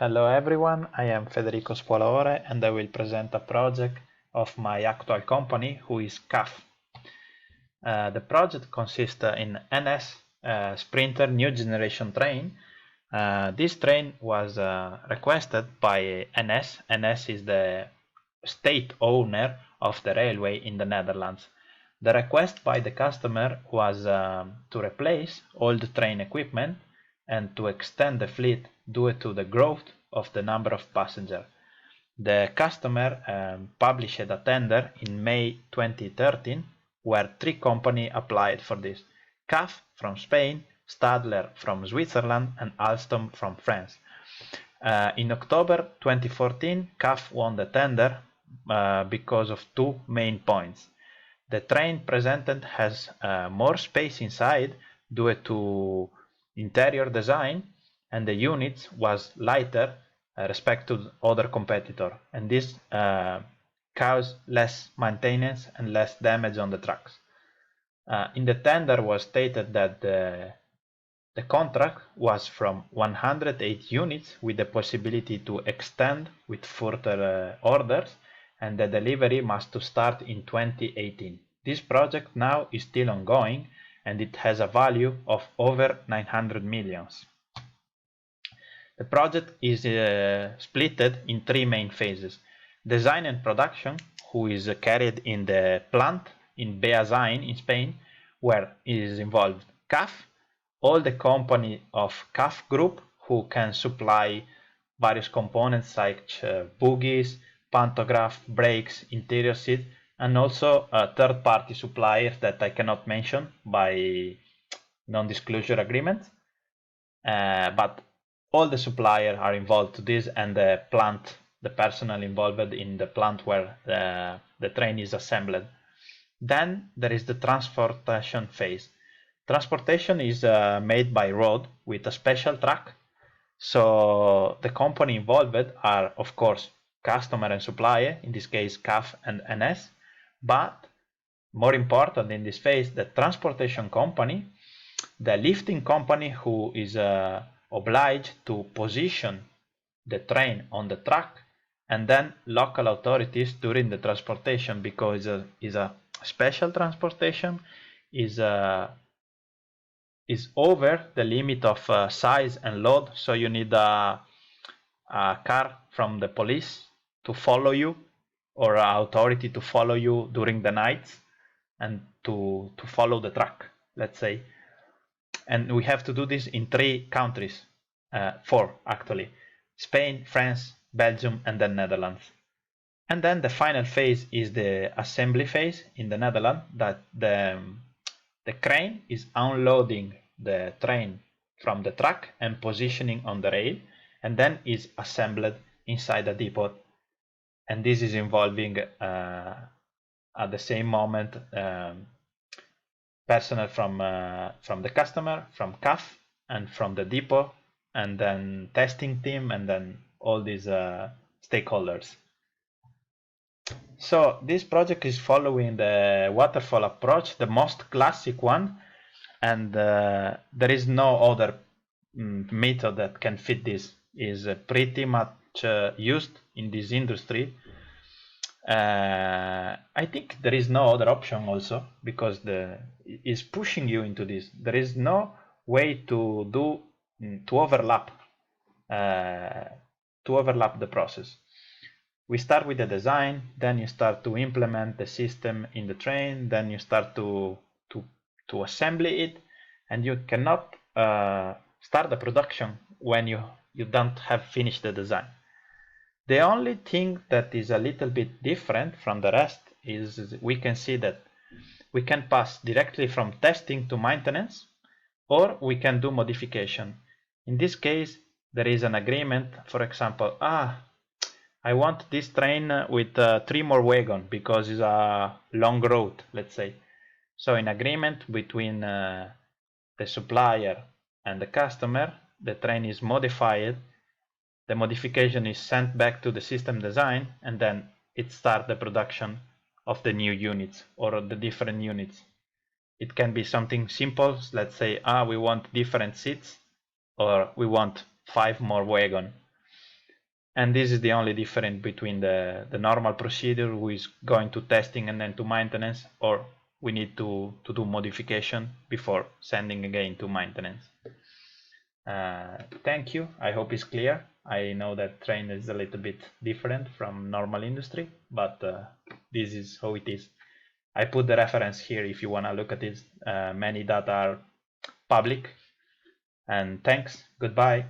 Hello everyone, I am Federico Spolaore and I will present a project of my actual company, who is CAF. The project consists in NS Sprinter new generation train. This train was requested by NS. NS is the state owner of the railway in the Netherlands. The request by the customer was to replace all the train equipment and to extend the fleet due to the growth of the number of passengers. The customer published a tender in May 2013 where three companies applied for this: CAF from Spain, Stadler from Switzerland, and Alstom from France. In October 2014, CAF won the tender because of two main points. The train presented has more space inside due to interior design, and the units was lighter respect to other competitor, and this caused less maintenance and less damage on the tracks. In the tender was stated that the contract was from 108 units with the possibility to extend with further orders, and the delivery must to start in 2018. This project now is still ongoing and it has a value of over 900 millions. The project is split in three main phases: design and production, who is carried in the plant in Beasain in Spain, where is involved CAF, all the company of CAF Group, who can supply various components like bogies, pantograph, brakes, interior seat, and also third-party suppliers that I cannot mention by non-disclosure agreements. But all the suppliers are involved to this, and the plant, the personnel involved in the plant where the train is assembled. Then there is the transportation phase. Transportation is made by road with a special truck. So the company involved are, of course, customer and supplier, in this case CAF and NS, but more important in this phase, the transportation company, the lifting company, who is obliged to position the train on the track, and then local authorities during the transportation, because is a special transportation, is over the limit of size and load, so you need a car from the police to follow you, or an authority to follow you during the nights and to follow the truck, let's say. And we have to do this in three countries, four actually: Spain, France, Belgium, and then Netherlands. And then the final phase is the assembly phase in the Netherlands, that the crane is unloading the train from the truck and positioning on the rail, and then is assembled inside the depot. And this is involving at the same moment personnel from the customer, from CAF, and from the depot, and then testing team, and then all these stakeholders. So this project is following the waterfall approach, the most classic one, and there is no other method that can fit this. Is pretty much used in this industry. I think there is no other option also, because is pushing you into this. There is no way to overlap the process. We start with the design, then you start to implement the system in the train, then you start to assemble it, and you cannot start the production when you don't have finished the design. The only thing that is a little bit different from the rest is we can see that we can pass directly from testing to maintenance, or we can do modification. In this case, there is an agreement. For example, I want this train with 3 more wagons because it's a long route, let's say. So in agreement between the supplier and the customer, the train is modified. The modification is sent back to the system design, and then it starts the production of the new units or the different units. It can be something simple, let's say, we want different seats, or we want 5 more wagons. And this is the only difference between the normal procedure, who is going to testing and then to maintenance, or we need to do modification before sending again to maintenance. Thank you. I hope it's clear. I know that train is a little bit different from normal industry, but this is how it is. I put the reference here if you want to look at it. Many data are public. And thanks. Goodbye.